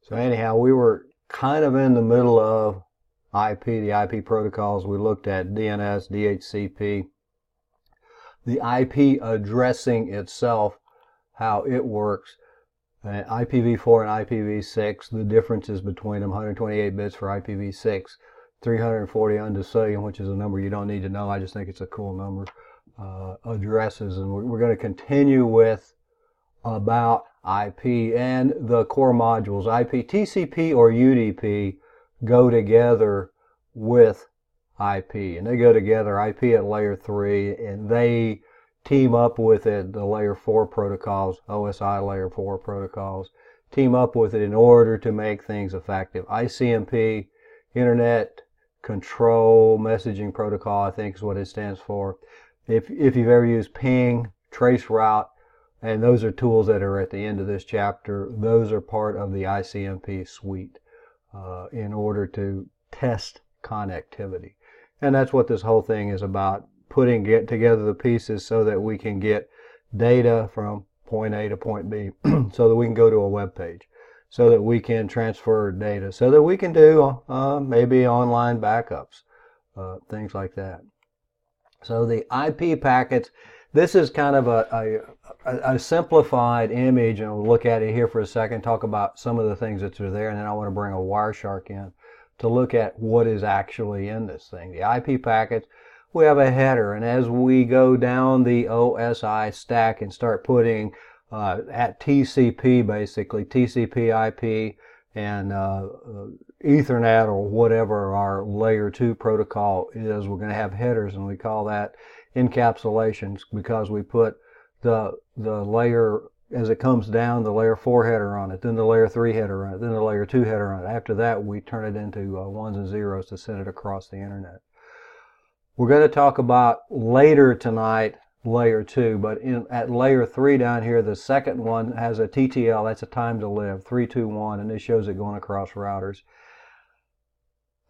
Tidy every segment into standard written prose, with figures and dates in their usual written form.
So anyhow, we were kind of in the middle of the IP protocols. We looked at DNS, DHCP, the IP addressing itself, how it works, IPv4 and IPv6, the differences between them, 128 bits for IPv6, 340 undecillion, which is a number you don't need to know. I just think it's a cool number, addresses. And we're going to continue with about IP and the core modules. IP, TCP or UDP go together with IP, and they go together, IP at layer 3, and they team up with it, the layer 4 protocols, OSI layer 4 protocols, team up with it in order to make things effective. ICMP, Internet Control Messaging Protocol, I think is what it stands for. If you've ever used ping, traceroute, and those are tools that are at the end of this chapter, those are part of the ICMP suite in order to test connectivity. And that's what this whole thing is about, putting together the pieces so that we can get data from point A to point B, so that we can go to a web page, so that we can transfer data, so that we can do maybe online backups, things like that. So the IP packets, this is kind of a simplified image, and we'll look at it here for a second, talk about some of the things that are there, and then I want to bring a Wireshark in to look at what is actually in this thing. The IP packets, we have a header, and as we go down the OSI stack and start putting at TCP, basically, TCP IP and Ethernet or whatever our layer 2 protocol is, we're going to have headers, and we call that encapsulations, because we put the layer, as it comes down, the layer 4 header on it, then the layer 3 header on it, then the layer 2 header on it. After that, we turn it into ones and zeros to send it across the internet. We're going to talk about later tonight layer 2, but at layer 3 down here, the second one has a TTL, that's a time to live, 321, and this shows it going across routers.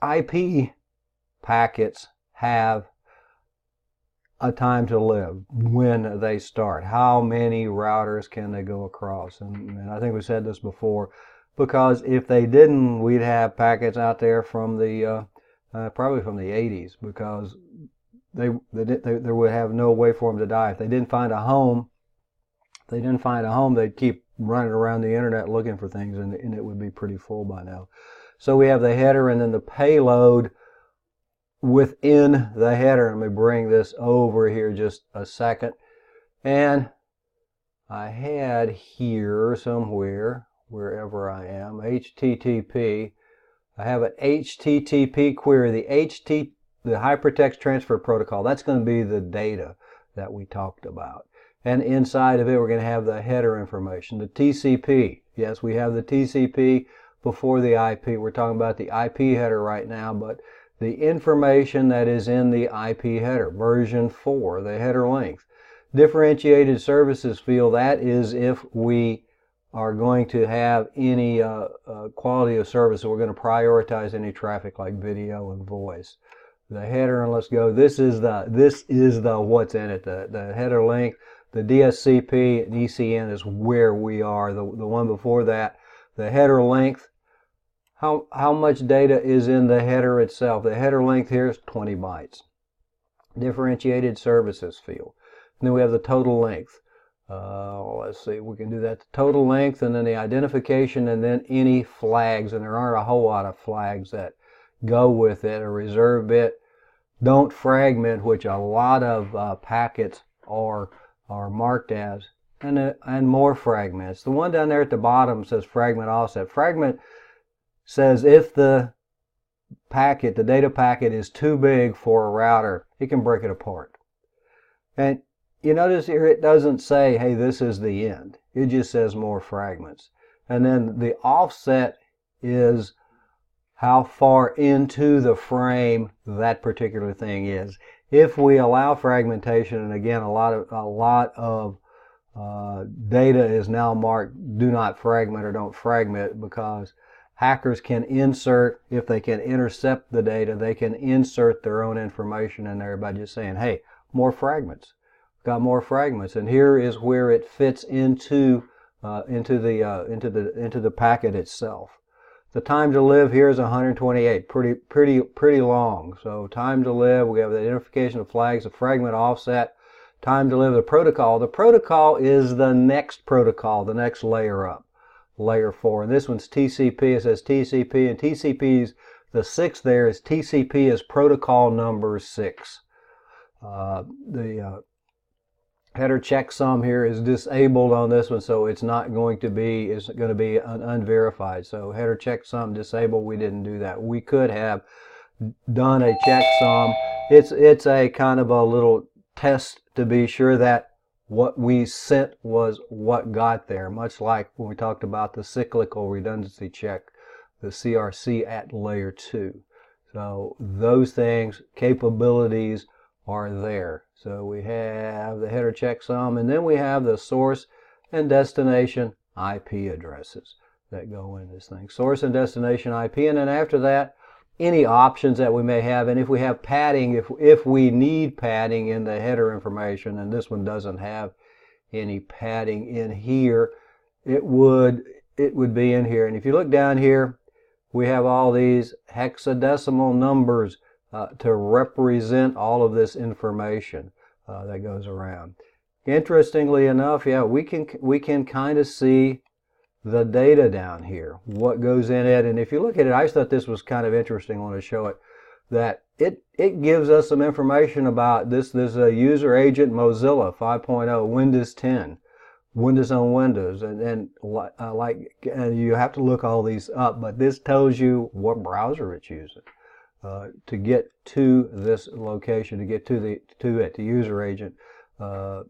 IP packets have a time to live when they start. How many routers can they go across? And I think we said this before, because if they didn't, we'd have packets out there from the probably from the 80s, because there would have no way for them to die. If they didn't find a home, they'd keep running around the internet looking for things, and it would be pretty full by now. So we have the header and then the payload within the header. Let me bring this over here just a second. And I had here somewhere, wherever I am, HTTP. I have an HTTP query, the Hypertext Transfer Protocol. That's going to be the data that we talked about. And inside of it, we're going to have the header information. The TCP, yes, we have the TCP before the IP. We're talking about the IP header right now, but the information that is in the IP header, version 4, the header length. Differentiated services field, that is if we are going to have any quality of service, so we're going to prioritize any traffic like video and voice. The header, and let's go, this is the what's in it, the header length. The DSCP and ECN is where we are. The one before that, the header length, how much data is in the header itself. The header length here is 20 bytes. Differentiated services field. And then we have the total length. Let's see, we can do that. The total length, and then the identification, and then any flags. And there aren't a whole lot of flags that go with it. A reserve bit, don't fragment, which a lot of packets are marked as, and more fragments. The one down there at the bottom says fragment offset. Fragment says if the packet, the data packet, is too big for a router, it can break it apart. And you notice here it doesn't say, hey, this is the end. It just says more fragments. And then the offset is how far into the frame that particular thing is. If we allow fragmentation, and again, a lot of data is now marked do not fragment or don't fragment, because hackers can insert, if they can intercept the data, they can insert their own information in there by just saying, hey, more fragments. Got more fragments, and here is where it fits into the packet itself. The time to live here is 128, pretty long. So time to live, we have the identification of flags, the fragment offset, time to live, the protocol. The protocol is the next protocol, the next layer up, layer 4. And this one's TCP. It says TCP, and TCP's the 6 there is TCP is protocol number 6. The header checksum here is disabled on this one, so it's not going to be, it's going to be unverified. So header checksum disabled, we didn't do that. We could have done a checksum. It's a kind of a little test to be sure that what we sent was what got there, much like when we talked about the cyclical redundancy check, the CRC at layer 2. So those things, capabilities are there. So we have the header checksum, and then we have the source and destination IP addresses that go in this thing. Source and destination IP, and then after that, any options that we may have. And if we have padding, if we need padding in the header information, and this one doesn't have any padding in here, it would be in here. And if you look down here, we have all these hexadecimal numbers to represent all of this information that goes around. Interestingly enough, yeah, we can kind of see the data down here, what goes in it. And if you look at it, I just thought this was kind of interesting. I want to show it, that it gives us some information about this. There's a user agent Mozilla 5.0, Windows 10, Windows on Windows, and you have to look all these up, but this tells you what browser it's using to get to this location, to get to it. The user agent.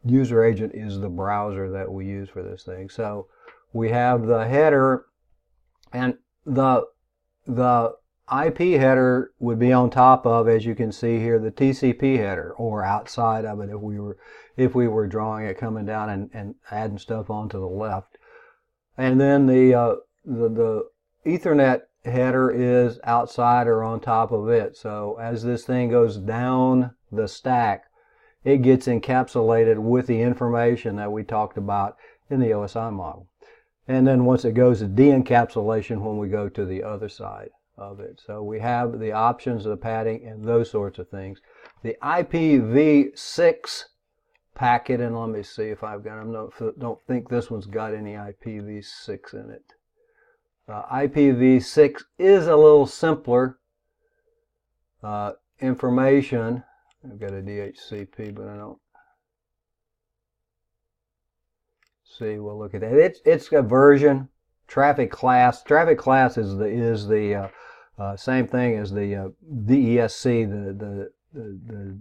User agent is the browser that we use for this thing. So we have the header, and the IP header would be on top of, as you can see here, the TCP header, or outside of it if we were drawing it coming down and adding stuff onto the left. And then the Ethernet header is outside or on top of it. So as this thing goes down the stack, it gets encapsulated with the information that we talked about in the OSI model. And then once it goes to de-encapsulation when we go to the other side of it. So we have the options of the padding and those sorts of things. The IPv6 packet, and let me see if I've got them. Don't think this one's got any IPv6 in it. IPv6 is a little simpler information. I've got a DHCP, but I don't see. We'll look at that. It's a version. Traffic class. Traffic class is the same thing as the DESC, the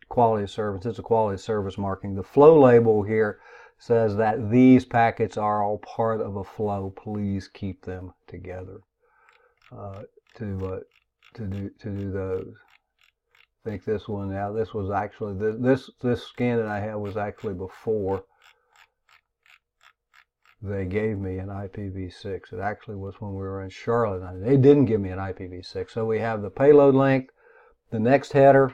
quality of service. It's a quality of service marking. The flow label here says that these packets are all part of a flow. Please keep them together to do those. I think this one now. This was actually this scan that I had was actually before they gave me an IPv6. It actually was when we were in Charlotte. They didn't give me an IPv6. So we have the payload length, the next header.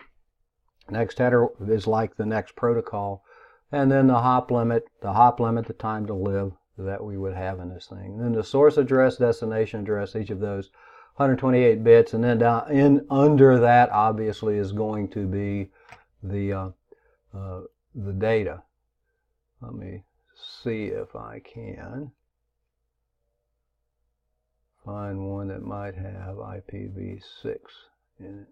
Next header is like the next protocol, and then the hop limit, the time to live that we would have in this thing. And then the source address, destination address, each of those 128 bits, and then down under that obviously is going to be the data. Let me see if I can find one that might have IPv6 in it.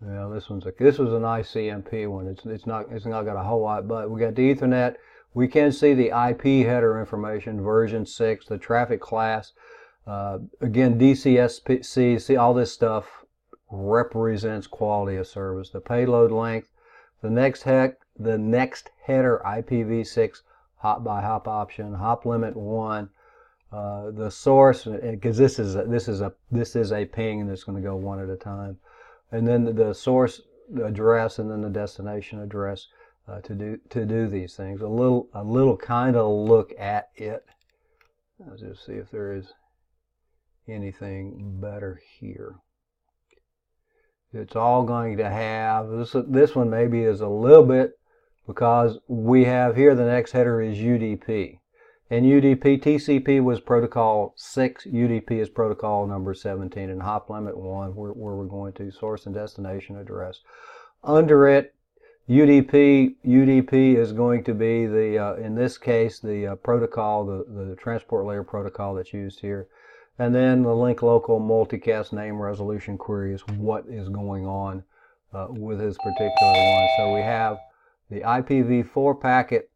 Yeah, this was a nice CMP one. It's not got a whole lot, but we got the Ethernet. We can see the IP header information, version 6, the traffic class. Again, DCSC, see all this stuff represents quality of service. The payload length, the next header IPv6 hop by hop option, hop limit 1. The source, because this is a ping that's going to go one at a time. And then the source address, and then the destination address to do these things. A little kind of look at it. Let's just see if there is anything better here. It's all going to have, this one maybe is a little bit, because we have here the next header is UDP. And UDP, TCP was protocol 6, UDP is protocol number 17, and hop limit 1, where we're going to source and destination address. Under it, UDP is going to be the, in this case, the protocol, the transport layer protocol that's used here. And then the link local multicast name resolution query is what is going on with this particular one. So we have the IPv4 packet,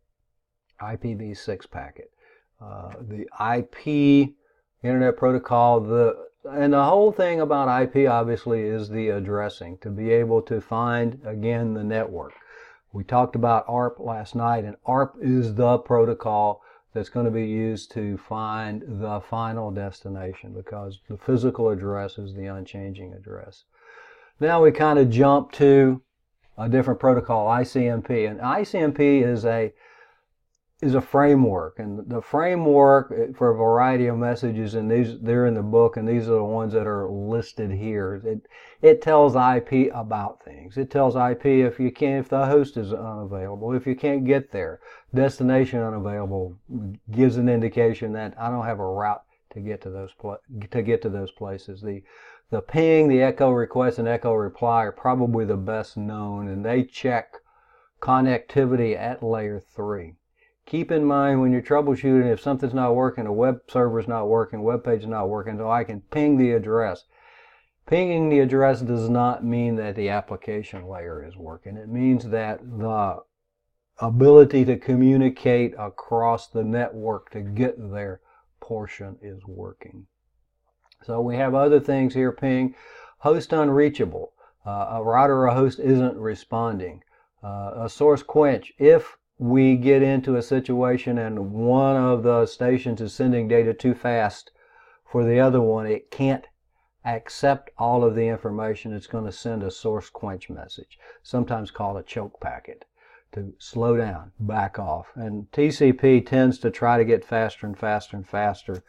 IPv6 packet, the IP Internet Protocol, and the whole thing about IP obviously is the addressing, to be able to find, again, the network. We talked about ARP last night, and ARP is the protocol that's going to be used to find the final destination, because the physical address is the unchanging address. Now we kind of jump to a different protocol, ICMP. And ICMP is a framework, and the framework for a variety of messages, and they're in the book, and these are the ones that are listed here. It tells IP about things. It tells IP if the host is unavailable, if you can't get there. Destination unavailable gives an indication that I don't have a route to get to those places. The ping, the echo request, and echo reply are probably the best known, and they check connectivity at layer 3. Keep in mind when you're troubleshooting, if something's not working, a web server's not working, web page is not working, so I can ping the address. Pinging the address does not mean that the application layer is working. It means that the ability to communicate across the network to get there portion is working. So we have other things here, ping, host unreachable. A router or a host isn't responding. A source quench, if we get into a situation and one of the stations is sending data too fast for the other one, it can't accept all of the information. It's going to send a source quench message, sometimes called a choke packet, to slow down, back off. And TCP tends to try to get faster and faster and faster.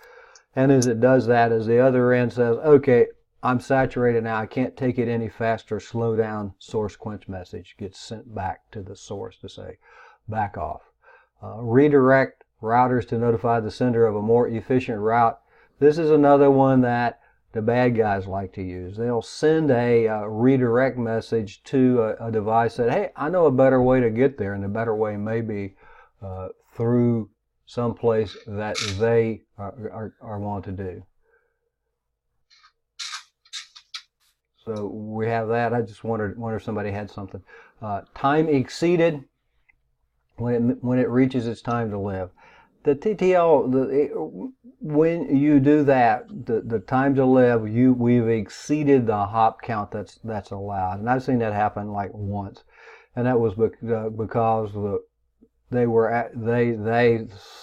And as it does that, as the other end says, okay, I'm saturated now, I can't take it any faster, slow down, source quench message gets sent back to the source to say, back off. Redirect routers to notify the sender of a more efficient route. This is another one that the bad guys like to use. They'll send a redirect message to a device that, hey, I know a better way to get there, and the better way may be through some place that they are want to do. So we have that. I just wondered if somebody had something. Time exceeded, when it reaches its time to live. The TTL, when you do that, the time to live, we've exceeded the hop count that's allowed, and I've seen that happen like once, and that was because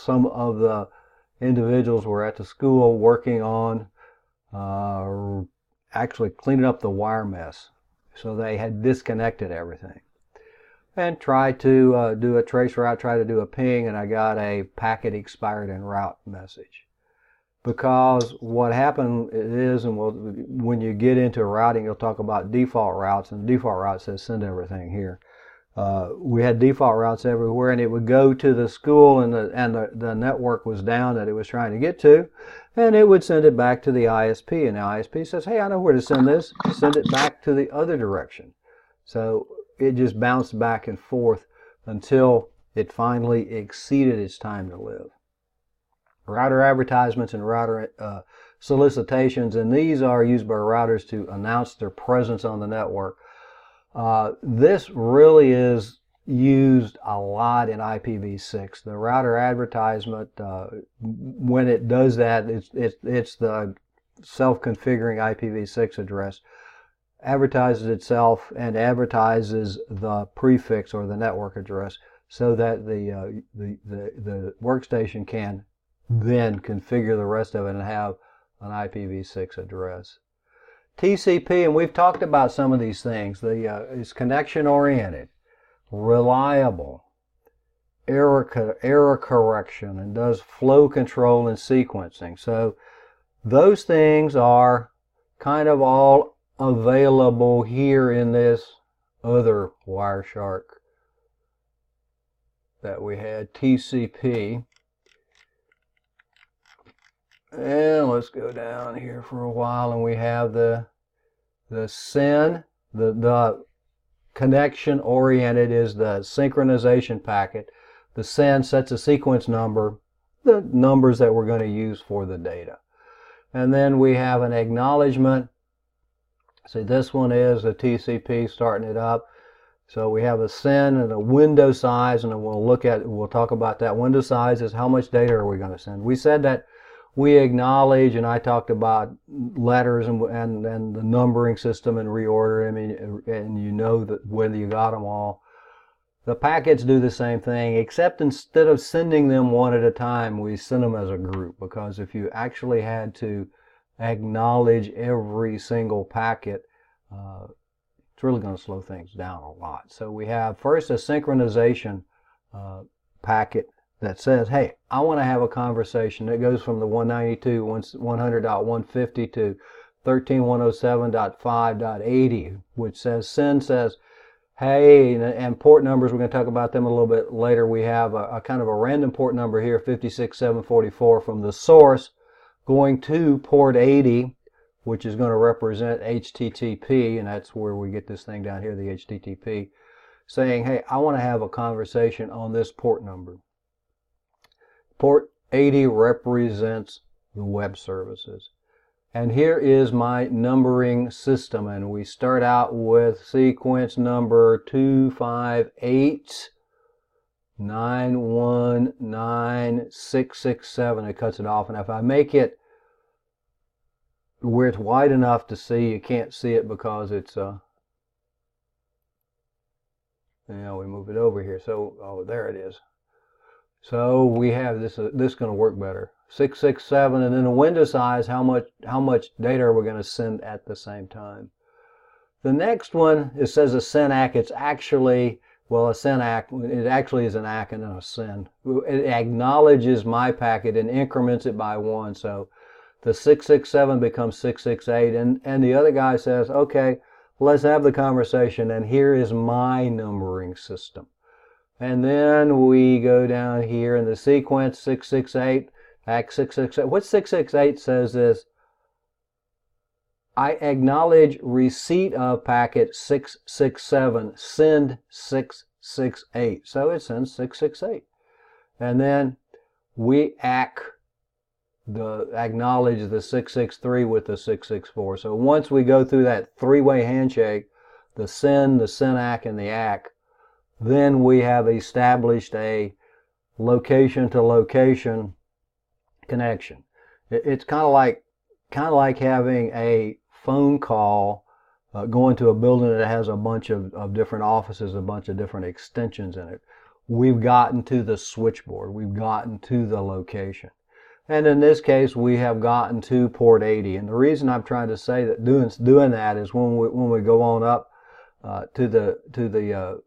some of the individuals were at the school working on actually cleaning up the wire mess, so they had disconnected everything. And try to do a trace route, try to do a ping, and I got a packet expired en route message. Because what happened is, and when you get into routing, you'll talk about default routes, and the default route says send everything here. We had default routes everywhere, and it would go to the school, and the network was down that it was trying to get to, and it would send it back to the ISP, and the ISP says, hey, I know where to send this, send it back to the other direction. So it just bounced back and forth until it finally exceeded its time to live. Router advertisements and router solicitations, and these are used by routers to announce their presence on the network. This really is used a lot in IPv6. The router advertisement, when it does that, it's the self-configuring IPv6 address, advertises itself and advertises the prefix or the network address so that the workstation can then configure the rest of it and have an IPv6 address. TCP, and we've talked about some of these things, is connection oriented, reliable, error correction, and does flow control and sequencing. So those things are kind of all available here in this other Wireshark that we had, TCP. And let's go down here for a while, and we have the SYN, the connection oriented is the synchronization packet. The SYN sets a sequence number, the numbers that we're going to use for the data. And then we have an acknowledgement. See, this one is a TCP starting it up. So we have a SYN and a window size, and we'll talk about that. Window size is how much data are we going to send. We said that we acknowledge, and I talked about letters and the numbering system and reorder. I mean, and you know that whether you got them all. The packets do the same thing, except instead of sending them one at a time, we send them as a group, because if you actually had to acknowledge every single packet, it's really going to slow things down a lot. So we have first a synchronization packet that says, hey, I want to have a conversation. It goes from the 192.100.150 to 13.107.5.80, which says, SYN says, hey, and port numbers, we're going to talk about them a little bit later. We have a kind of a random port number here, 56744, from the source going to port 80, which is going to represent HTTP, and that's where we get this thing down here, the HTTP, saying, hey, I want to have a conversation on this port number. Port 80 represents the web services. And here is my numbering system, and we start out with sequence number 258919667. It cuts it off, and if I make it where it's wide enough to see, you can't see it because it's we move it over here. So, oh, there it is. So we have this is going to work better. 667, and then the window size, how much data are we going to send at the same time. The next one, it says a SYN-ACK. It's actually, well, a SYN-ACK, it actually is an ACK and then a SYN. It acknowledges my packet and increments it by 1. So the 667 becomes 668, and the other guy says, okay, let's have the conversation, and here is my numbering system. And then we go down here in the sequence 668, ACK 668. What 668 says is, I acknowledge receipt of packet 667, send 668. So it sends 668. And then we acknowledge the 663 with the 664. So once we go through that three-way handshake, the SYN, the SYN-ACK, and the ACK, then we have established a location-to-location connection. It's kind of like having a phone call going to a building that has a bunch of different offices, a bunch of different extensions in it. We've gotten to the switchboard. We've gotten to the location. And in this case, we have gotten to port 80. And the reason I'm trying to say that doing that is when we go on up to the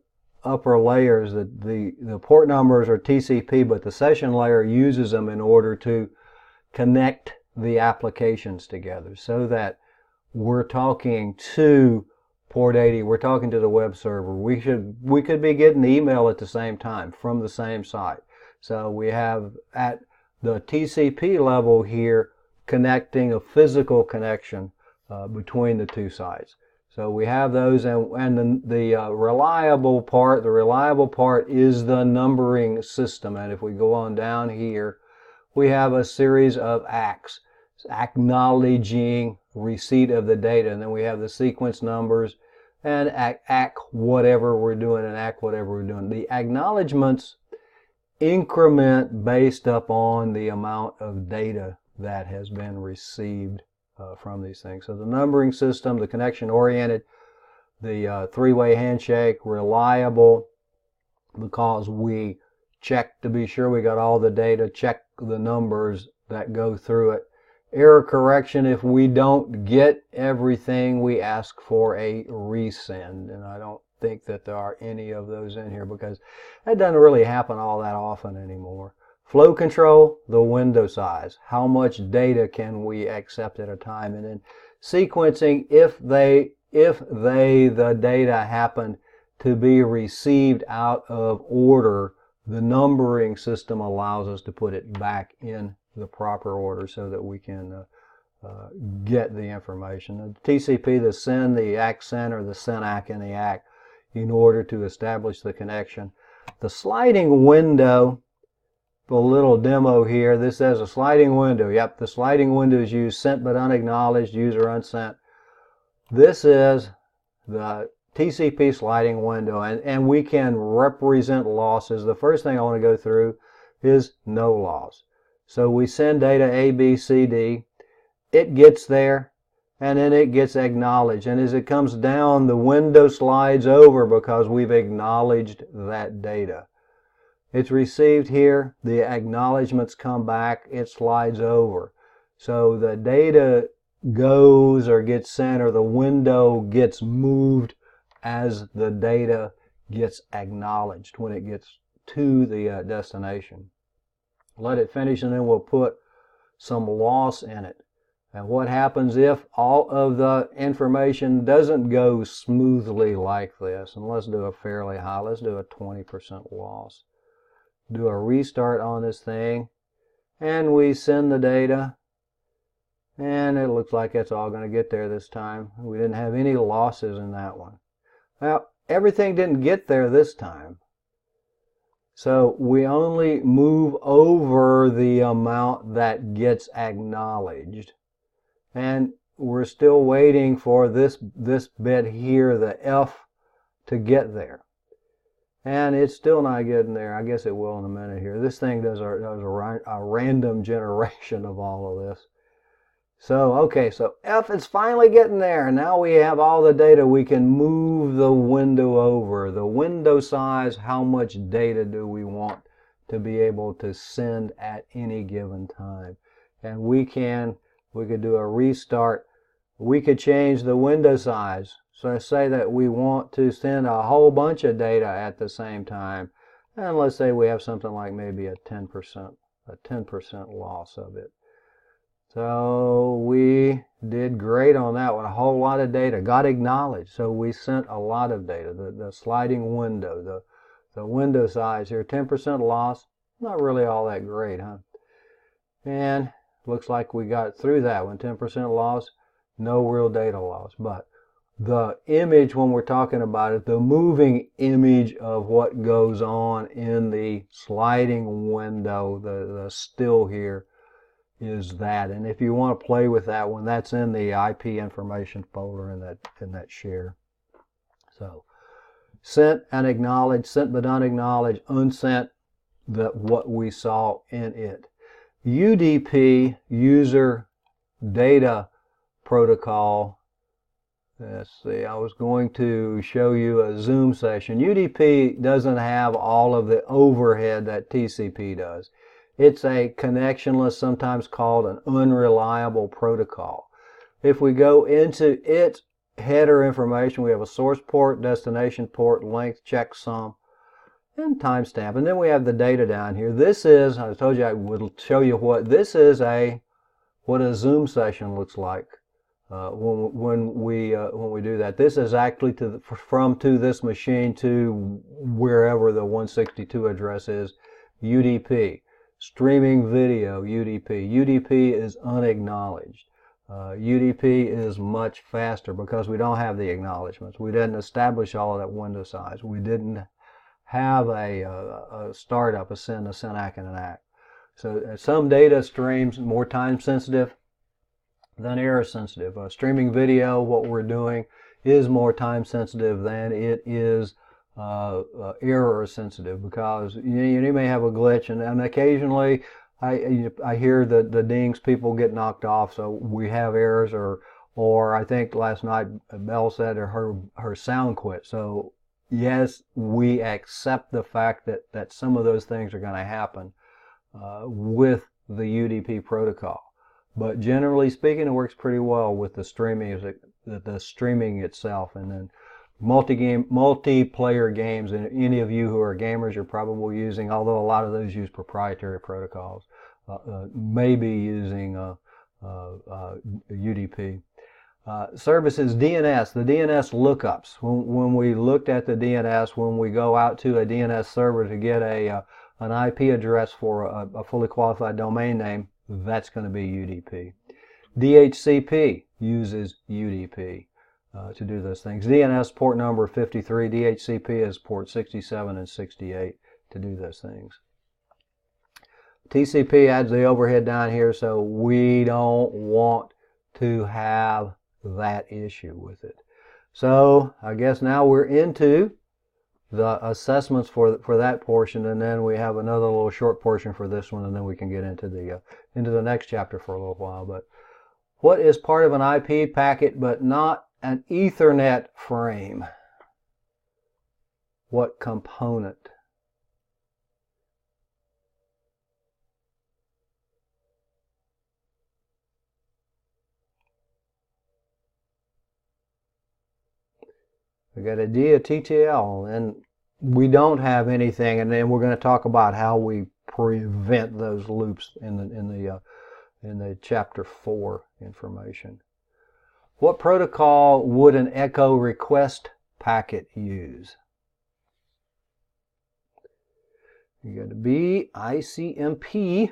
upper layers, the port numbers are TCP, but the session layer uses them in order to connect the applications together, so that we're talking to port 80, we're talking to the web server. We could be getting email at the same time from the same site. So we have at the TCP level here connecting a physical connection between the two sites. So we have those, and the reliable part is the numbering system. And if we go on down here, we have a series of ACKs, acknowledging receipt of the data, and then we have the sequence numbers, and ACK whatever we're doing, and ACK whatever we're doing. The acknowledgements increment based upon the amount of data that has been received from these things. So the numbering system, the connection-oriented, the three-way handshake, reliable, because we check to be sure we got all the data, check the numbers that go through it. Error correction, if we don't get everything, we ask for a resend, and I don't think that there are any of those in here because that doesn't really happen all that often anymore. Flow control, the window size. How much data can we accept at a time? And then sequencing if the data happened to be received out of order. The numbering system allows us to put it back in the proper order so that we can get the information. The TCP, the send, the ACK send, or the send ACK and the ACK in order to establish the connection. The sliding window, the little demo here, this says a sliding window. Yep, the sliding window is used sent but unacknowledged, user unsent. This is the TCP sliding window, and we can represent losses. The first thing I want to go through is no loss. So we send data A, B, C, D. It gets there, and then it gets acknowledged. And as it comes down, the window slides over because we've acknowledged that data. It's received here. The acknowledgments come back. It slides over. So the data goes or gets sent, or the window gets moved as the data gets acknowledged when it gets to the destination. Let it finish, and then we'll put some loss in it. And what happens if all of the information doesn't go smoothly like this? And let's do a fairly high, let's do a 20% loss. Do a restart on this thing, and we send the data, and it looks like it's all going to get there this time. We didn't have any losses in that one. Now, everything didn't get there this time. So we only move over the amount that gets acknowledged. And we're still waiting for this bit here, the F, to get there. And it's still not getting there. I guess it will in a minute here. This thing does a random generation of all of this. So, okay, so F is finally getting there. Now we have all the data. We can move the window over. The window size, how much data do we want to be able to send at any given time? And we could do a restart. We could change the window size. So say that we want to send a whole bunch of data at the same time. And let's say we have something like maybe a 10% loss of it. So we did great on that one. A whole lot of data got acknowledged. So we sent a lot of data. The sliding window, the window size here, 10% loss. Not really all that great, huh? And looks like we got through that one. 10% loss, no real data loss. But the image, when we're talking about it, the moving image of what goes on in the sliding window, the still here, is that. And if you want to play with that one, that's in the IP information folder in that share. So sent and acknowledged, sent but unacknowledged, unsent, what we saw in it. UDP, user data protocol. Let's see, I was going to show you a Zoom session. UDP doesn't have all of the overhead that TCP does. It's a connectionless, sometimes called an unreliable protocol. If we go into its header information, we have a source port, destination port, length, checksum, and timestamp. And then we have the data down here. This is, I told you I would show you what, this is what a Zoom session looks like when we do that. This is actually from this machine to wherever the 162 address is, UDP. Streaming video, UDP. UDP is unacknowledged. UDP is much faster because we don't have the acknowledgments. We didn't establish all of that window size. We didn't have a startup, a send, ACK, and an ACK. So some data streams more time sensitive than error sensitive. Streaming video, what we're doing, is more time sensitive than it is error sensitive, because you may have a glitch, and occasionally I hear the dings, people get knocked off, so we have errors, or I think last night Belle said her sound quit. So yes, we accept the fact that some of those things are going to happen with the UDP protocol. But generally speaking, it works pretty well with the streaming itself. And then multiplayer games, and any of you who are gamers, you're probably using, although a lot of those use proprietary protocols, may be using UDP. Services DNS, the DNS lookups. When we looked at the DNS, when we go out to a DNS server to get an IP address for a fully qualified domain name, that's going to be UDP. DHCP uses UDP to do those things. DNS port number 53, DHCP is port 67 and 68 to do those things. TCP adds the overhead down here, so we don't want to have that issue with it. So I guess now we're into the assessments for that portion, and then we have another little short portion for this one, and then we can get into the next chapter for a little while. But what is part of an IP packet but not an Ethernet frame? What component? We got a D, a TTL, and we don't have anything. And then we're going to talk about how we prevent those loops in the Chapter 4 information. What protocol would an echo request packet use? You got a B, ICMP.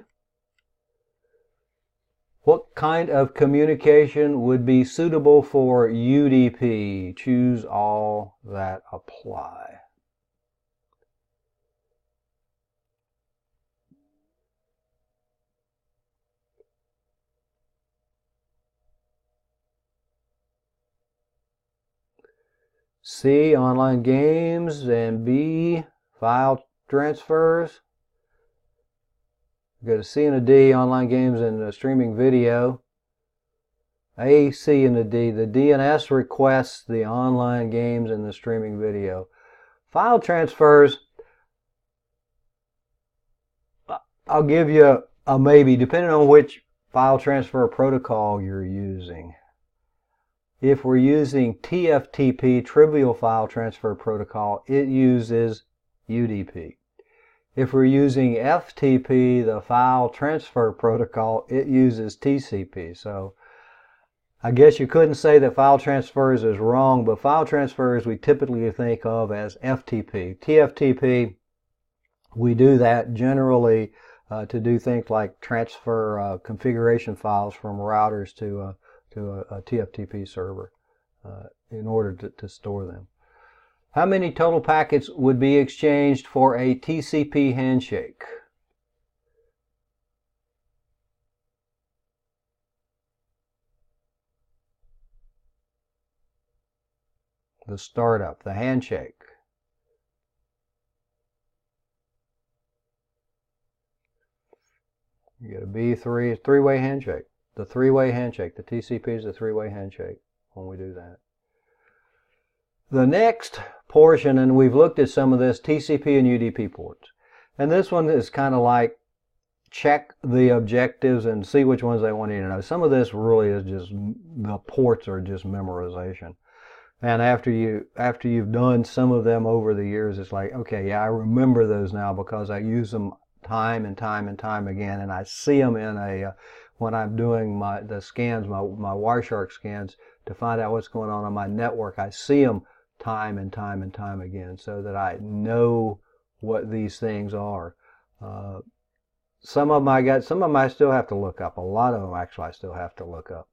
What kind of communication would be suitable for UDP? Choose all that apply. C, online games, and B, file transfers. Go to C and a D, online games and streaming video. A, C, and a D. The DNS requests the online games and the streaming video. File transfers, I'll give you a maybe, depending on which file transfer protocol you're using. If we're using TFTP, Trivial File Transfer Protocol, it uses UDP. If we're using FTP, the File Transfer Protocol, it uses TCP. So I guess you couldn't say that file transfers is wrong, but file transfers we typically think of as FTP. TFTP, we do that generally to do things like transfer configuration files from routers to a TFTP server in order to store them. How many total packets would be exchanged for a TCP handshake? The startup, the handshake. You get a B3, three-way handshake. The three-way handshake. The TCP is a three-way handshake when we do that. The next portion, and we've looked at some of this, TCP and UDP ports. And this one is kind of like check the objectives and see which ones they want you to know. Some of this really is just, the ports are just memorization. And after you've done some of them over the years, it's like, okay, yeah, I remember those now because I use them time and time and time again, and I see them in when I'm doing the scans, my Wireshark scans to find out what's going on my network. I see them time and time and time again so that I know what these things are. Some of them I still have to look up. A lot of them actually I still have to look up.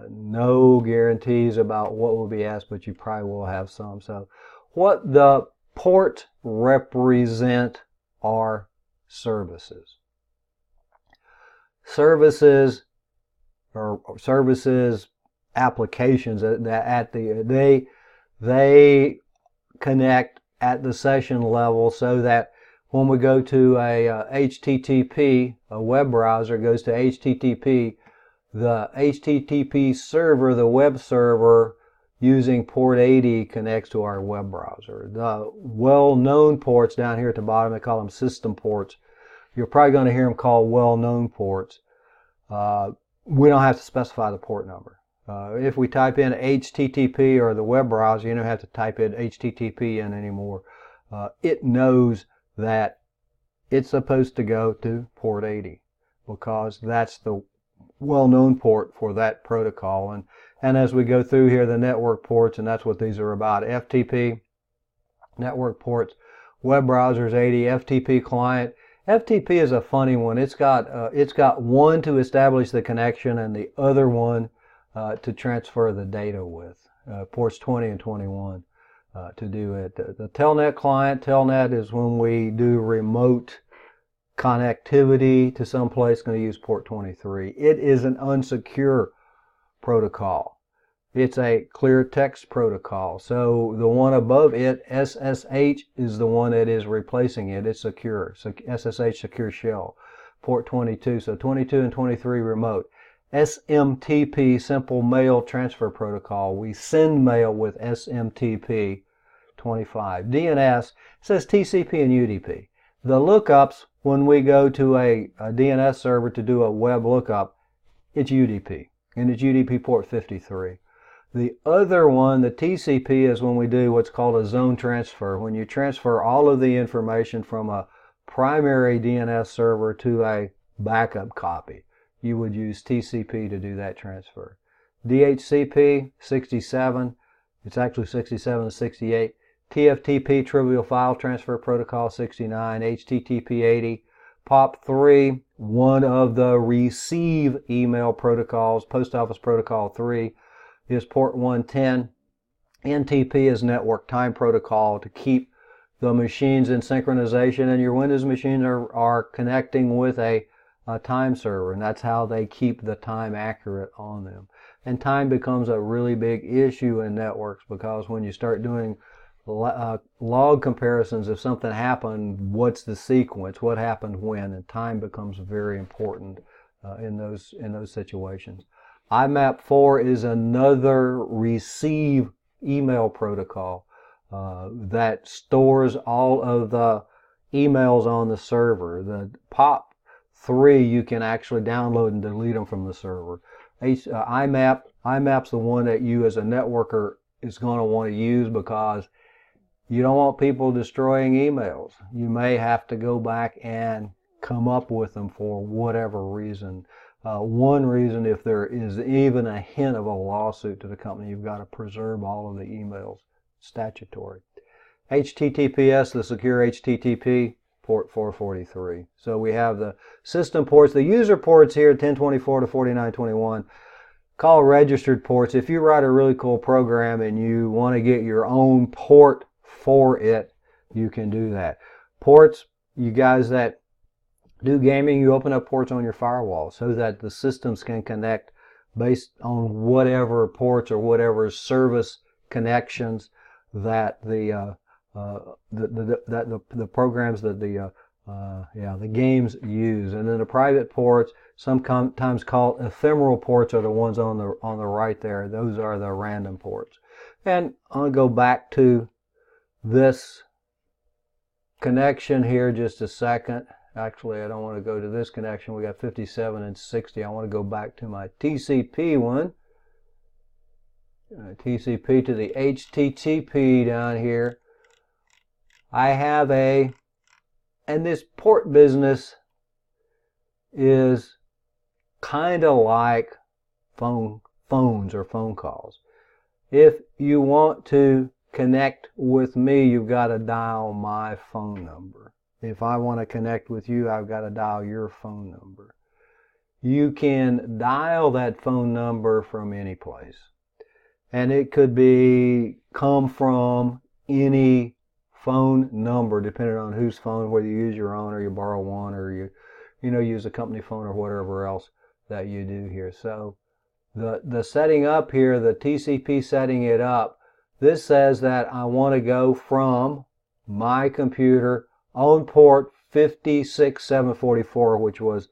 No guarantees about what will be asked, but you probably will have some. So what the ports represent are services. Services applications they connect at the session level so that when we go to a HTTP, a web browser goes to HTTP, the HTTP server, the web server, using port 80 connects to our web browser. The well-known ports down here at the bottom, they call them system ports. You're probably going to hear them called well-known ports. We don't have to specify the port number. If we type in HTTP or the web browser, you don't have to type in HTTP in anymore. It knows that it's supposed to go to port 80 because that's the well-known port for that protocol. And as we go through here, the network ports, and that's what these are about. FTP, network ports, web browsers 80, FTP client. FTP is a funny one. It's got one to establish the connection and the other one to transfer the data with. Ports 20 and 21 to do it. The Telnet client, Telnet is when we do remote connectivity to some place, going to use port 23. It is an unsecure protocol. It's a clear text protocol. So the one above it, SSH, is the one that is replacing it. It's secure. So SSH, secure shell. Port 22. So 22 and 23 remote. SMTP, simple mail transfer protocol. We send mail with SMTP 25. DNS says TCP and UDP. The lookups, when we go to a DNS server to do a web lookup, it's UDP. And it's UDP port 53. The other one, the TCP, is when we do what's called a zone transfer. When you transfer all of the information from a primary DNS server to a backup copy, you would use TCP to do that transfer. DHCP, 67. It's actually 67 and 68. TFTP, Trivial File Transfer Protocol, 69. HTTP, 80. POP3, one of the receive email protocols. Post Office Protocol 3 is port 110. NTP is Network Time Protocol to keep the machines in synchronization, and your Windows machines are connecting with a time server, and that's how they keep the time accurate on them. And time becomes a really big issue in networks, because when you start doing log comparisons, if something happened, what's the sequence, what happened when, and time becomes very important in those situations. IMAP4 is another receive email protocol that stores all of the emails on the server. The POP3, you can actually download and delete them from the server. IMAP's the one that you as a networker is going to want to use, because you don't want people destroying emails. You may have to go back and come up with them for whatever reason. One reason, if there is even a hint of a lawsuit to the company, you've got to preserve all of the emails. Statutory. HTTPS, the secure HTTP, port 443. So we have the system ports, the user ports here, 1024 to 4921. Call registered ports. If you write a really cool program and you want to get your own port for it, you can do that. Ports, you guys that do gaming, you open up ports on your firewall so that the systems can connect based on whatever ports or whatever service connections that the programs that the games use. And then the private ports, sometimes called ephemeral ports, are the ones on the right there. Those are the random ports. And I'll go back to this connection here just a second. Actually, I don't want to go to this connection. We got 57 and 60. I want to go back to my TCP one. TCP to the HTTP down here. I have and this port business is kind of like phones or phone calls. If you want to connect with me, you've got to dial my phone number. If I want to connect with you, I've got to dial your phone number. You can dial that phone number from any place. And it could come from any phone number, depending on whose phone, whether you use your own or you borrow one, or you use a company phone or whatever else that you do here. So the setting up here, the TCP setting it up, this says that I want to go from my computer on port 56744, which was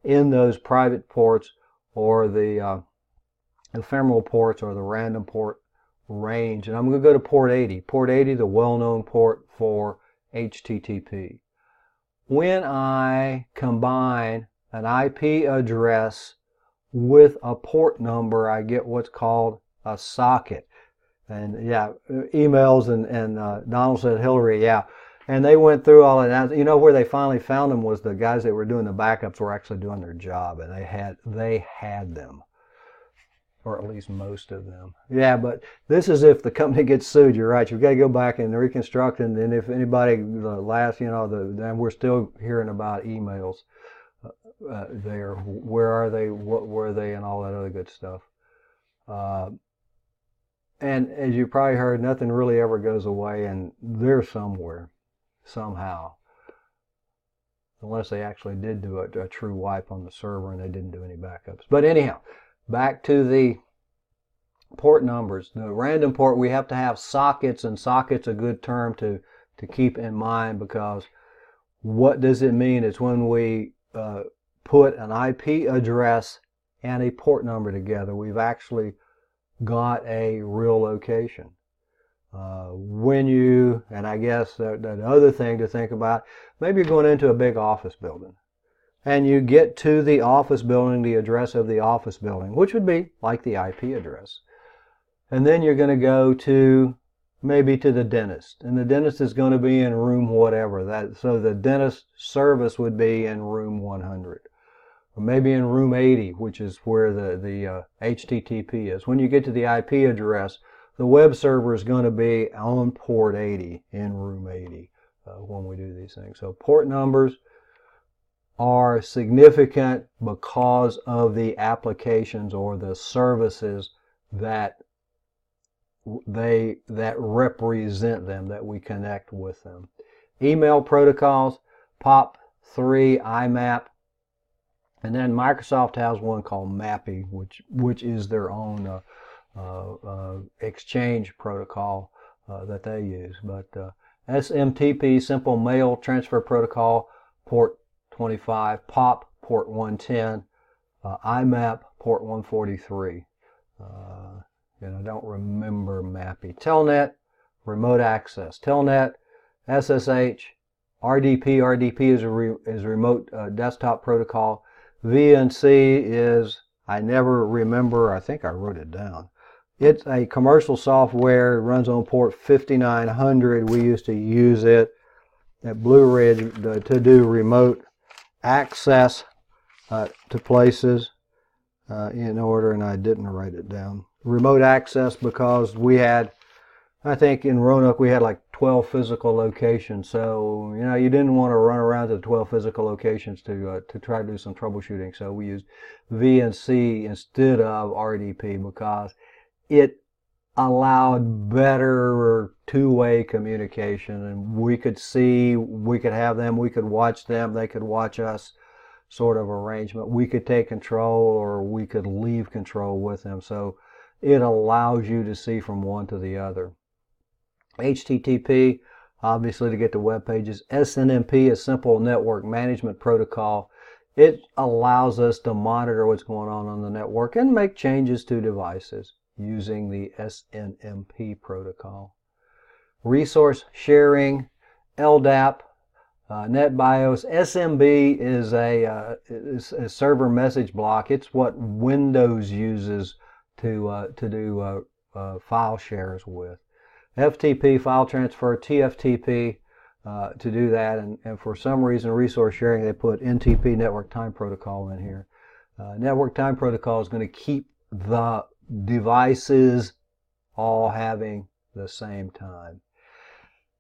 in those private ports or the ephemeral ports or the random port range. And I'm going to go to port 80. Port 80, the well-known port for HTTP. When I combine an IP address with a port number, I get what's called a socket. And yeah, emails and Donald said, Hillary, yeah. And they went through all of that. You know, where they finally found them was the guys that were doing the backups were actually doing their job, and they had them. or at least most of them. Yeah, but this is if the company gets sued. You're right. You've got to go back and reconstruct, and if anybody, then we're still hearing about emails there. Where are they? What were they? And all that other good stuff. And as you probably heard, nothing really ever goes away, and they're somewhere, somehow. Unless they actually did do a true wipe on the server and they didn't do any backups. But anyhow, back to the port numbers. The random port, we have to have sockets, and sockets a good term to keep in mind, because what does it mean? It's when we put an IP address and a port number together, we've actually got a real location. And I guess that other thing to think about, maybe you're going into a big office building, and you get to the office building, the address of the office building, which would be like the IP address. And then you're going to go to maybe to the dentist, and the dentist is going to be in room whatever. So the dentist service would be in room 100. Or maybe in room 80, which is where the HTTP is. When you get to the IP address, the web server is going to be on port 80 in room 80 when we do these things. So port numbers are significant because of the applications or the services that represent them, that we connect with them. Email protocols, POP3, IMAP, and then Microsoft has one called MAPI, which is their own exchange protocol that they use. But SMTP, Simple Mail Transfer Protocol, port 25, POP, port 110, IMAP, port 143. I don't remember MAPI. Telnet, remote access. Telnet, SSH, RDP. RDP is a remote desktop protocol. VNC is, I never remember, I think I wrote it down. It's a commercial software, runs on port 5900. We used to use it at Blue Ridge to do remote access to places in order, and I didn't write it down. Remote access because we had, I think in Roanoke we had like 12 physical locations, so you didn't want to run around to the 12 physical locations to try to do some troubleshooting. So we used VNC instead of RDP because it allowed better two-way communication, and we could have them, we could watch them, they could watch us, sort of arrangement. We could take control or we could leave control with them. So it allows you to see from one to the other. HTTP, obviously to get to web pages. SNMP is Simple Network Management Protocol. It allows us to monitor what's going on the network and make changes to devices using the SNMP protocol. Resource sharing, LDAP, NetBIOS. SMB is a server message block. It's what Windows uses to do file shares with. FTP, file transfer, TFTP to do that, and for some reason resource sharing they put NTP, Network Time Protocol, in here. Network Time Protocol is going to keep the devices all having the same time.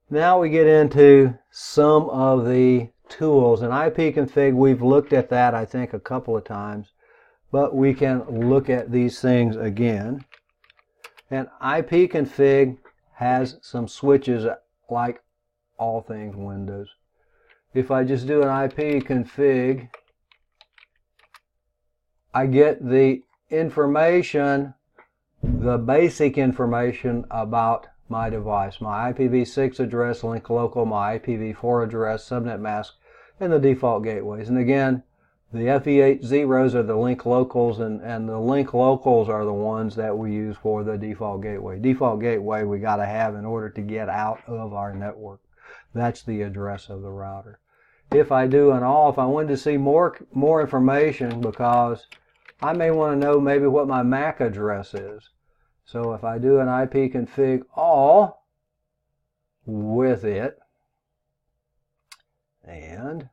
Now we get into some of the tools. And ipconfig, we've looked at that I think a couple of times, but we can look at these things again. And ipconfig has some switches like all things Windows. If I just do an ipconfig, I get the information, the basic information about my device, my IPv6 address, link local, my IPv4 address, subnet mask, and the default gateways. And again, the FE8 zeros are the link locals, and the link locals are the ones that we use for the default gateway. Default gateway we got to have in order to get out of our network. That's the address of the router. If I do an all, if I wanted to see more information, because I may want to know maybe what my MAC address is. So if I do an ipconfig all with it and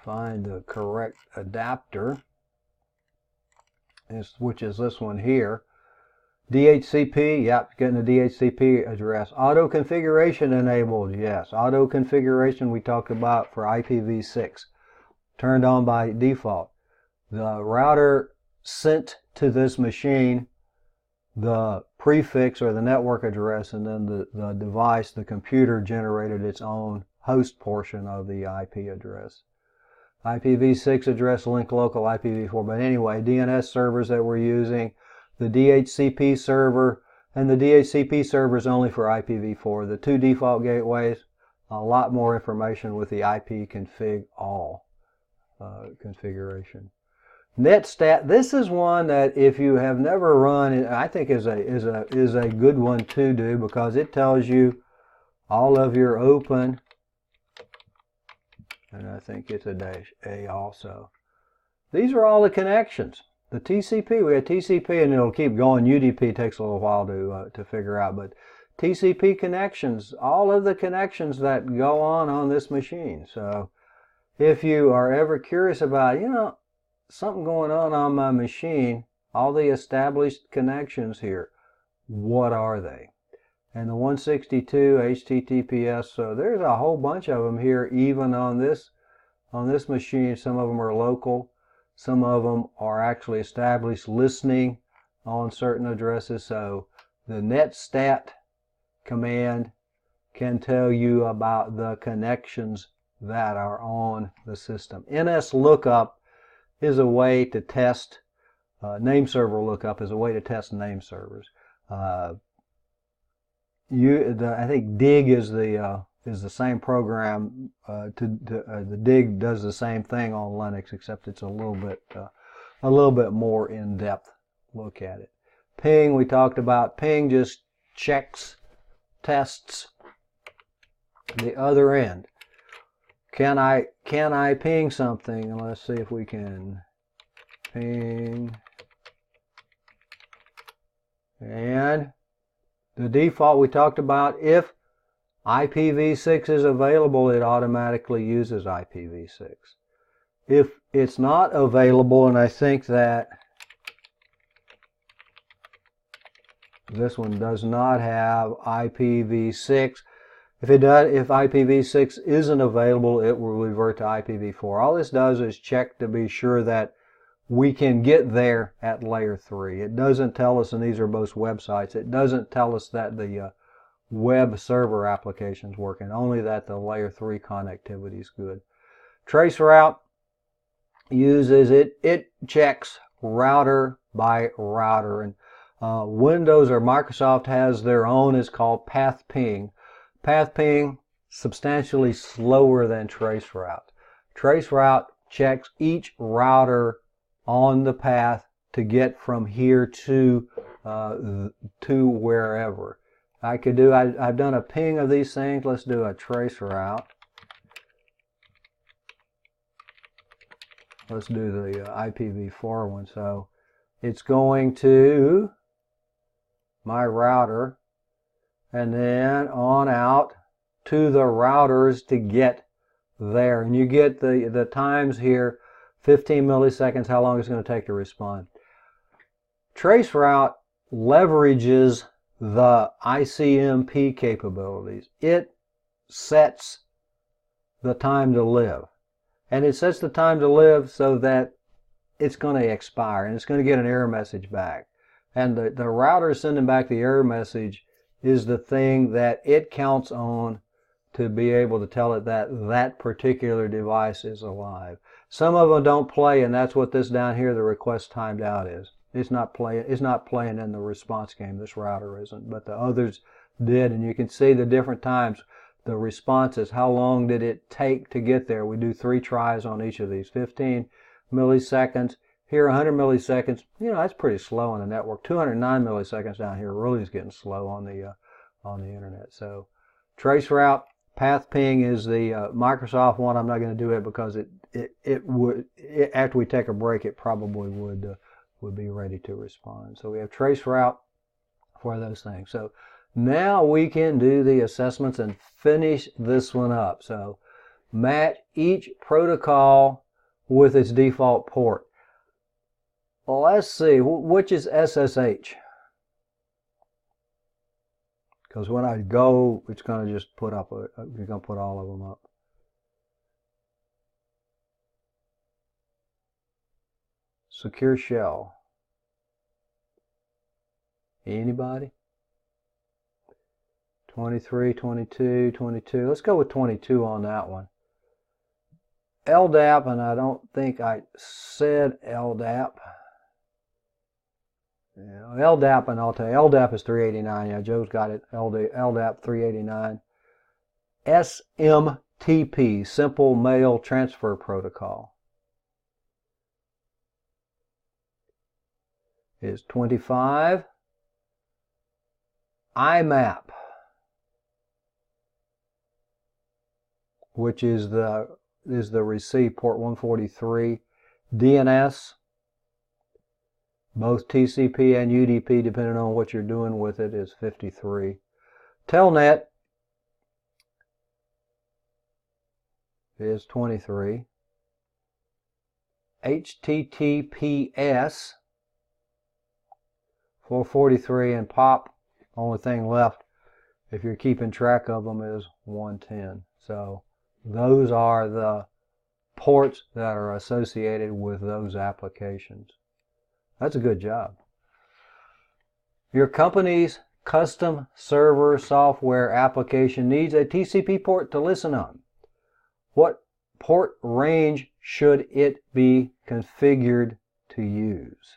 find the correct adapter, which is this one here. DHCP, yep, getting the DHCP address. Auto configuration enabled, yes. Auto configuration we talked about for IPv6. Turned on by default. The router sent to this machine the prefix or the network address, and then the device, the computer, generated its own host portion of the IP address. IPv6 address, link local, IPv4. But anyway, DNS servers that we're using, the DHCP server, and the DHCP server is only for IPv4. The two default gateways, a lot more information with the IP config all configuration. Netstat, this is one that if you have never run, I think is a good one to do, because it tells you all of your open, and I think it's a -A also. These are all the connections. The TCP, we had TCP, and it'll keep going. UDP takes a little while to figure out, but TCP connections, all of the connections that go on this machine. So if you are ever curious about, something going on my machine, all the established connections here, what are they? And the 162 HTTPS, so there's a whole bunch of them here, even on this machine. Some of them are local, some of them are actually established listening on certain addresses. So the netstat command can tell you about the connections that are on the system. NSLOOKUP is a way to test, name server lookup is a way to test name servers. I think dig is the same program. The dig does the same thing on Linux, except it's a little bit more in depth look at it. Ping, we talked about. Ping just checks, tests the other end. Can I ping something? And let's see if we can ping. And the default we talked about, if IPv6 is available, it automatically uses IPv6. If it's not available, and I think that this one does not have IPv6, if IPv6 isn't available, it will revert to IPv4. All this does is check to be sure that we can get there at layer 3. It doesn't tell us, and these are both websites, it doesn't tell us that the web server application is working, only that the layer 3 connectivity is good. Traceroute uses it checks router by router, and Windows or Microsoft has their own. It's called PathPing. PathPing, substantially slower than Traceroute. Traceroute checks each router on the path to get from here to wherever. I've done a ping of these things. Let's do a traceroute. Let's do the IPv4 one. So it's going to my router, and then on out to the routers to get there. And you get the times here, 15 milliseconds, how long it's going to take to respond. Traceroute leverages the ICMP capabilities. It sets the time to live. And it sets the time to live so that it's going to expire, and it's going to get an error message back. And the router sending back the error message is the thing that it counts on to be able to tell it that that particular device is alive. Some of them don't play, and that's what this down here, the request timed out, is. It's not playing in the response game. This router isn't, but the others did, and you can see the different times. The responses, how long did it take to get there? We do 3 tries on each of these. 15 milliseconds. Here, 100 milliseconds. That's pretty slow on the network. 209 milliseconds down here really is getting slow on the internet. So, Traceroute, PathPing is the Microsoft one. I'm not going to do it because it would, after we take a break, it probably would be ready to respond. So we have Traceroute for those things. So now we can do the assessments and finish this one up. So match each protocol with its default port. Well, let's see, which is SSH? Because when I go, it's going to just put up, you're going to put all of them up. Secure shell. Anybody? 23, 22, 22. Let's go with 22 on that one. LDAP, and I don't think I said LDAP. Yeah, LDAP, and I'll tell you, LDAP is 389. Yeah, Joe's got it. LDAP 389. SMTP, Simple Mail Transfer Protocol, is 25. IMAP, which is the receive, port 143. DNS, both TCP and UDP, depending on what you're doing with it, is 53. Telnet is 23. HTTPS 443, and POP, only thing left if you're keeping track of them, is 110. So those are the ports that are associated with those applications. That's a good job. Your company's custom server software application needs a TCP port to listen on. What port range should it be configured to use?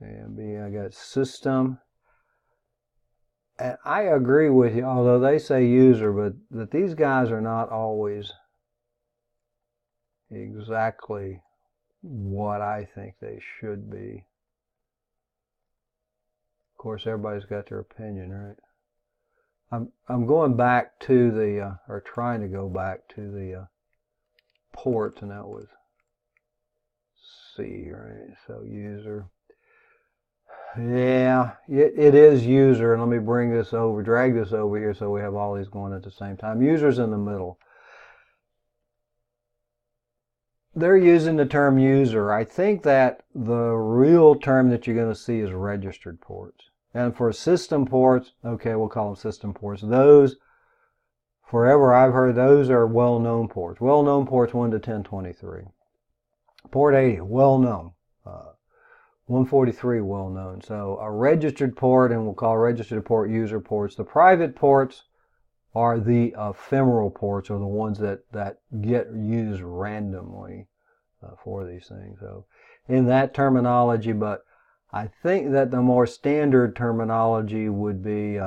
And B, I got system. And I agree with you, although they say user, but that these guys are not always exactly what I think they should be. Of course, everybody's got their opinion, right? I'm going back to the, or trying to go back to the ports, and that was C, right? So user. Yeah, it is user, and let me bring this over, drag this over here so we have all these going at the same time. User's in the middle. They're using the term user. I think that the real term that you're going to see is registered ports. And for system ports, okay, we'll call them system ports. Those, forever I've heard, those are well-known ports. Well-known ports 1 to 1023. Port 80, well-known. 143, well-known. So a registered port, and we'll call registered port user ports. The private ports are the ephemeral ports, or the ones that get used randomly for these things. So in that terminology, but I think that the more standard terminology would be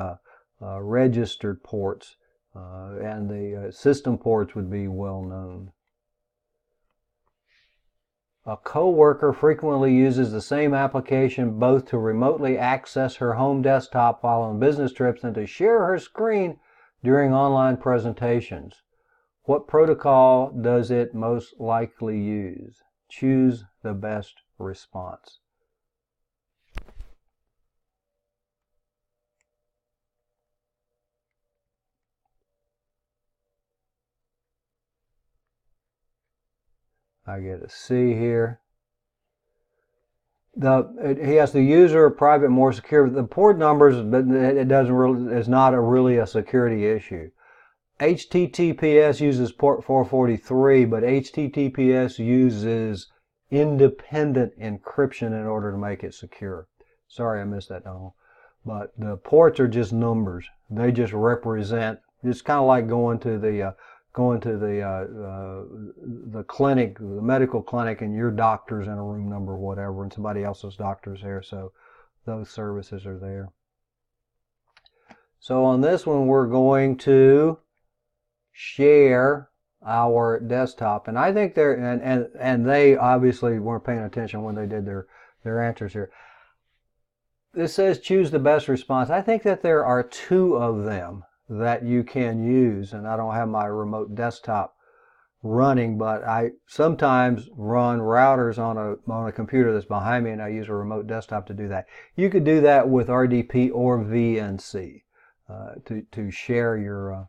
registered ports, and the system ports would be well-known. A coworker frequently uses the same application both to remotely access her home desktop while on business trips and to share her screen during online presentations. What protocol does it most likely use? Choose the best response. I get a C here. He has the user, private, more secure. The port numbers, but it doesn't really, it's not really a security issue. HTTPS uses port 443, but HTTPS uses independent encryption in order to make it secure. Sorry, I missed that, Donald. But the ports are just numbers. They just represent. It's kind of like going to the clinic, the medical clinic, and your doctor's in a room number, whatever, and somebody else's doctor's there. So those services are there. So on this one, we're going to share our desktop, and I think they're and they obviously weren't paying attention when they did their answers here. This says choose the best response. I think that there are two of them that you can use, and I don't have my remote desktop running, but I sometimes run routers on a computer that's behind me, and I use a remote desktop to do that. You could do that with RDP or VNC to share your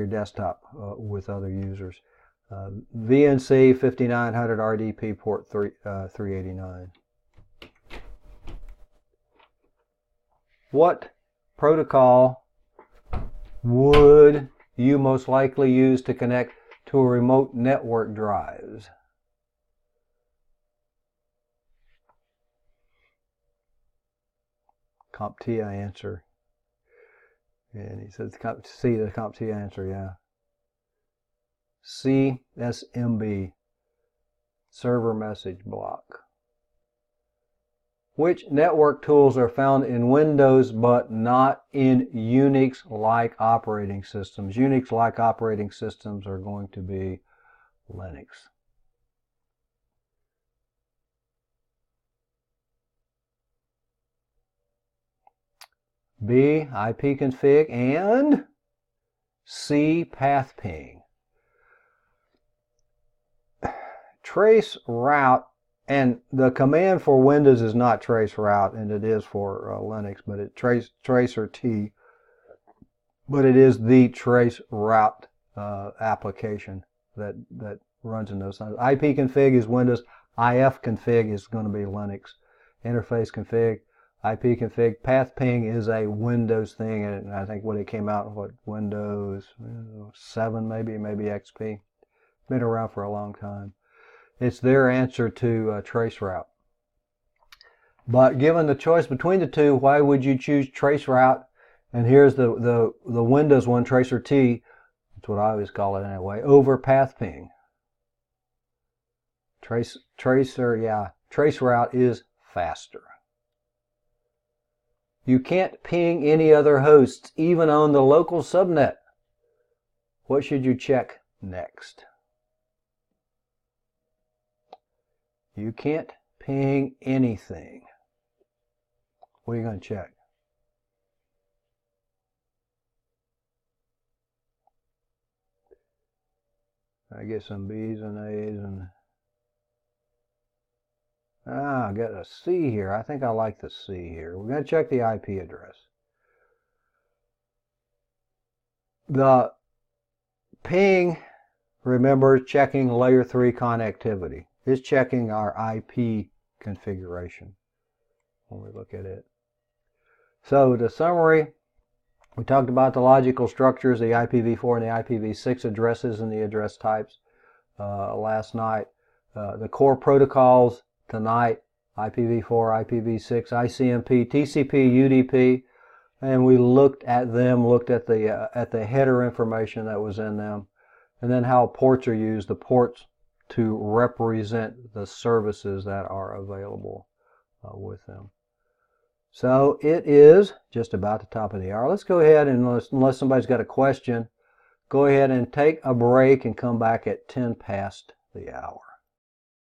desktop with other users. VNC 5900 RDP port 389. What protocol would you most likely use to connect to a remote network drives? CompTIA answer. And he says C, the CompTIA answer, yeah. CSMB, server message block. Which network tools are found in Windows but not in Unix-like operating systems? Unix-like operating systems are going to be Linux. B, ipconfig, and C, pathping. Trace route, and the command for Windows is not trace route, and it is for Linux, but it tracer T, but it is the trace route application that runs in those. ipconfig is Windows, ifconfig is going to be Linux. Interface config, ipconfig. Pathping is a Windows thing, and I think when it came out, what, Windows 7 maybe XP. It's been around for a long time. It's their answer to traceroute. But given the choice between the two, why would you choose traceroute? And here's the Windows one, tracer T. That's what I always call it anyway. Over pathping. Traceroute is faster. You can't ping any other hosts, even on the local subnet. What should you check next? You can't ping anything. What are you going to check? I get some B's and A's and... I got a C here. I think I like the C here. We're going to check the IP address. The ping, remember, checking layer 3 connectivity. It's checking our IP configuration when we look at it. So the summary, we talked about the logical structures, the IPv4 and the IPv6 addresses and the address types last night. The core protocols tonight, IPv4, IPv6, ICMP, TCP, UDP, and we looked at them, looked at the header information that was in them, and then how ports are used, the ports to represent the services that are available with them. So it is just about the top of the hour. Let's go ahead and, unless somebody's got a question, go ahead and take a break and come back at 10 past the hour.